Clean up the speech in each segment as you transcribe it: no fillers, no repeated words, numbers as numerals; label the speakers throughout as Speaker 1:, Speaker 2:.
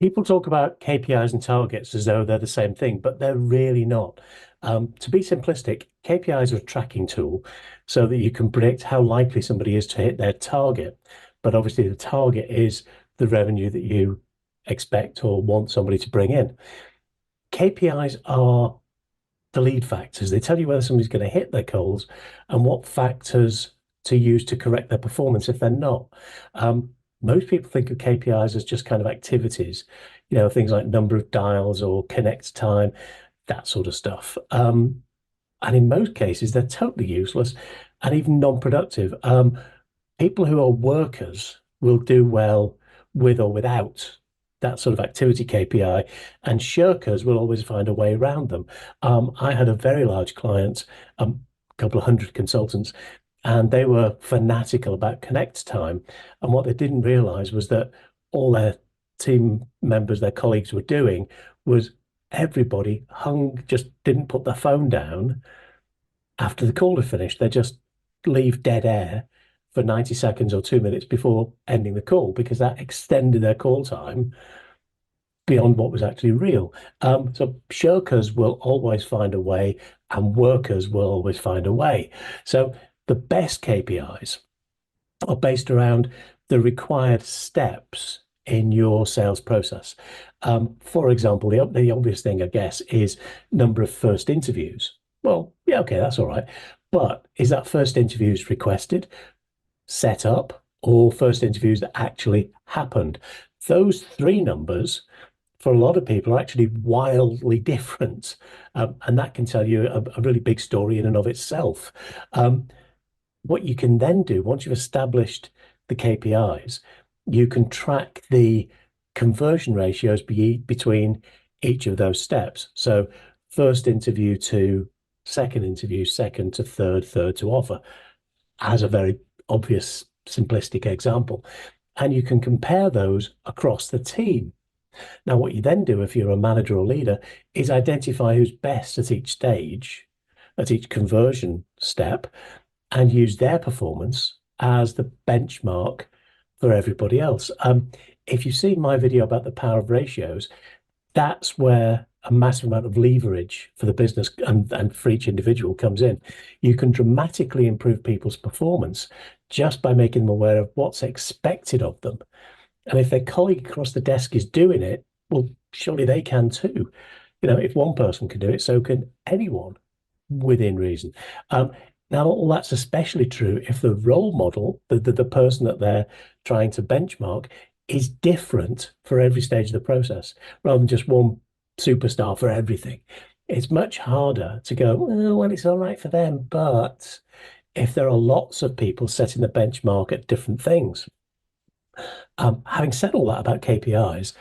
Speaker 1: People talk about KPIs and targets as though they're the same thing, but they're really not. To be simplistic, KPIs are a tracking tool so that you can predict how likely somebody is to hit their target. But obviously, the target is the revenue that you expect or want somebody to bring in. KPIs are the lead factors. They tell you whether somebody's going to hit their goals and what factors to use to correct their performance if they're not. Most people think of KPIs as just kind of activities, things like number of dials or connect time, that sort of stuff. And in most cases, they're totally useless and even non-productive. People who are workers will do well with or without that sort of activity KPI, and shirkers will always find a way around them. I had a very large client, a couple of hundred consultants, and they were fanatical about connect time. And what they didn't realize was that all their team members, their colleagues were doing was everybody just didn't put their phone down after the call had finished. They just leave dead air for 90 seconds or 2 minutes before ending the call because that extended their call time beyond what was actually real. So shirkers will always find a way and workers will always find a way. So the best KPIs are based around the required steps in your sales process. For example, the obvious thing, I guess, is number of first interviews. Well, yeah, okay, that's all right. But is that first interviews requested, set up, or first interviews that actually happened? Those three numbers for a lot of people are actually wildly different. And that can tell you a really big story in and of itself. What you can then do, once you've established the KPIs, you can track the conversion ratios between each of those steps. So first interview to second interview, second to third, third to offer, as a very obvious, simplistic example. And you can compare those across the team. Now, what you then do if you're a manager or leader is identify who's best at each stage, at each conversion step, and use their performance as the benchmark for everybody else. If you've seen my video about the power of ratios, that's where a massive amount of leverage for the business and for each individual comes in. You can dramatically improve people's performance just by making them aware of what's expected of them. And if their colleague across the desk is doing it, well, surely they can too. If one person can do it, so can anyone within reason. Now, all that's especially true if the role model, the person that they're trying to benchmark, is different for every stage of the process, rather than just one superstar for everything. It's much harder to go, oh, well, it's all right for them. But if there are lots of people setting the benchmark at different things, having said all that about KPIs,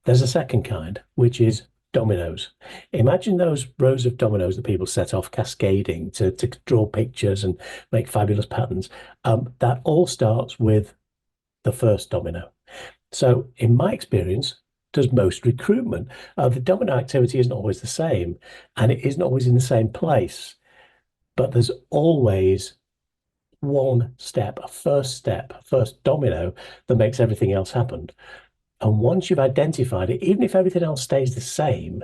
Speaker 1: there's a second kind, which is dominoes. Imagine those rows of dominoes that people set off cascading to draw pictures and make fabulous patterns. That all starts with the first domino. So in my experience, does most recruitment, the domino activity isn't always the same and it isn't always in the same place, but there's always one step, a first domino that makes everything else happen. And once you've identified it, even if everything else stays the same,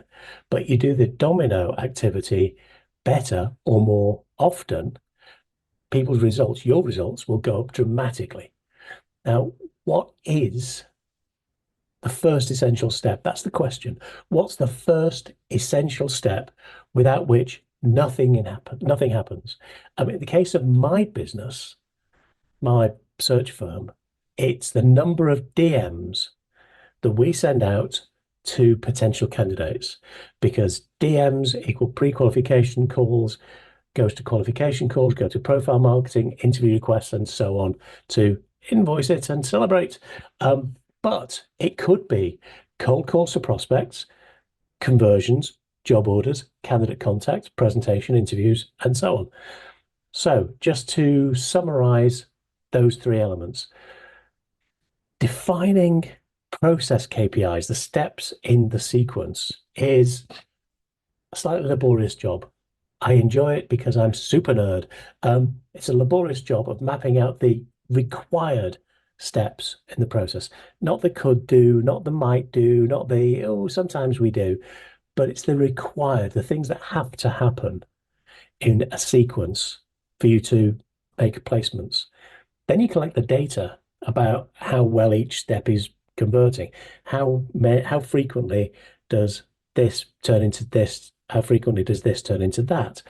Speaker 1: but you do the domino activity better or more often, people's results, your results will go up dramatically. Now, what is the first essential step? That's the question. What's the first essential step without which nothing happens? I mean, in the case of my business, my search firm, it's the number of DMs that we send out to potential candidates, because DMs equal pre-qualification calls, goes to qualification calls, go to profile marketing, interview requests, and so on to invoice it and celebrate. But it could be cold calls to prospects, conversions, job orders, candidate contacts, presentation, interviews, and so on. So just to summarize those three elements, defining process KPIs, the steps in the sequence, is a slightly laborious job. I enjoy it because I'm super nerd. It's a laborious job of mapping out the required steps in the process. Not the could do, not the might do, not the, oh, sometimes we do, but it's the required, the things that have to happen in a sequence for you to make placements. Then you collect the data about how well each step is converting. How frequently does this turn into this? How frequently does this turn into that?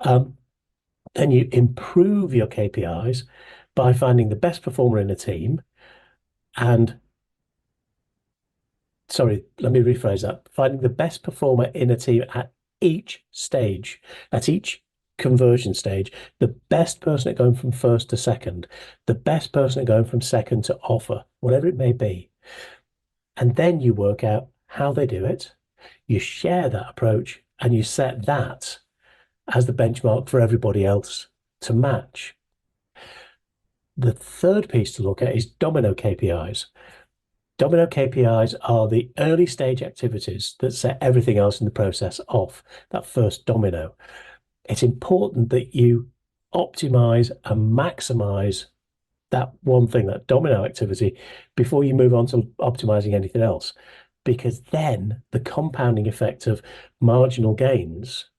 Speaker 1: Then you improve your KPIs by finding the best performer in a team and sorry, let me rephrase that. Finding the best performer in a team at each stage, at each conversion stage, the best person at going from first to second, the best person at going from second to offer, whatever it may be. And then you work out how they do it. You share that approach and you set that as the benchmark for everybody else to match. The third piece to look at is Domino KPIs. Domino KPIs are the early stage activities that set everything else in the process off, that first domino. It's important that you optimize and maximize that one thing, that domino activity, before you move on to optimizing anything else, because then the compounding effect of marginal gains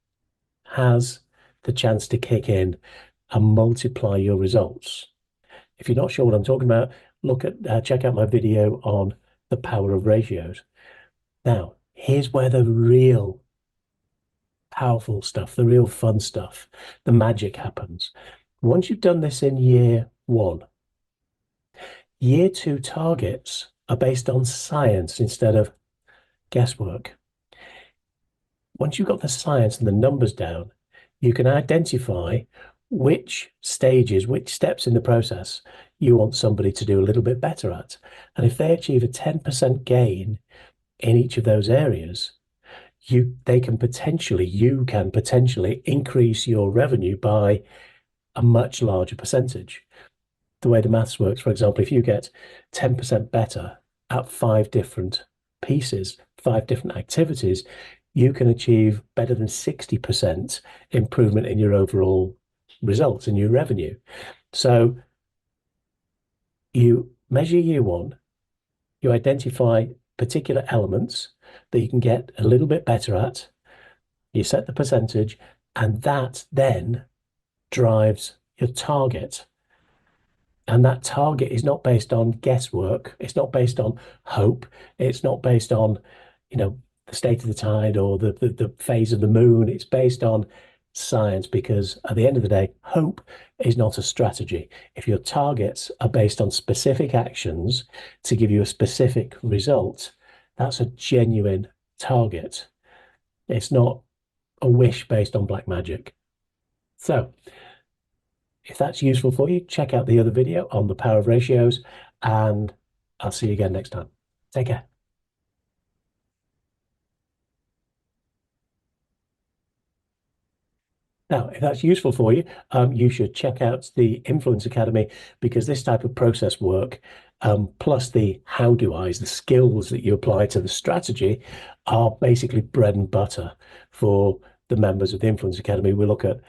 Speaker 1: has the chance to kick in and multiply your results. If you're not sure what I'm talking about, check out my video on the power of ratios. Now, here's where the real powerful stuff, the real fun stuff, the magic happens. Once you've done this in year one, year two targets are based on science instead of guesswork. Once you've got the science and the numbers down, you can identify which stages, which steps in the process you want somebody to do a little bit better at. And if they achieve a 10% gain in each of those areas, you can potentially increase your revenue by a much larger percentage. The way the maths works, for example, if you get 10% better at 5 different pieces, 5 different activities, you can achieve better than 60% improvement in your overall results in your revenue. So you measure year one, you identify particular elements that you can get a little bit better at, you set the percentage, and that then drives your target. And that target is not based on guesswork. It's not based on hope. It's not based on, the state of the tide or the phase of the moon. It's based on science, because at the end of the day, hope is not a strategy. If your targets are based on specific actions to give you a specific result, that's a genuine target. It's not a wish based on black magic. So if that's useful for you, check out the other video on the power of ratios, and I'll see you again next time. Take care. Now, if that's useful for you, you should check out the Influence Academy, because this type of process work, plus the how do I's, the skills that you apply to the strategy, are basically bread and butter for the members of the Influence Academy. We look at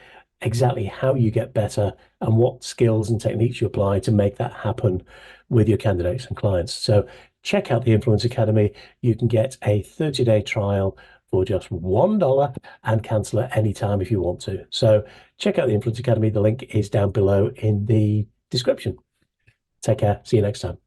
Speaker 1: exactly how you get better and what skills and techniques you apply to make that happen with your candidates and clients. So check out the Influence Academy. You can get a 30-day trial for just $1 and cancel at any time if you want to. So check out the Influence Academy. The link is down below in the description. Take care. See you next time.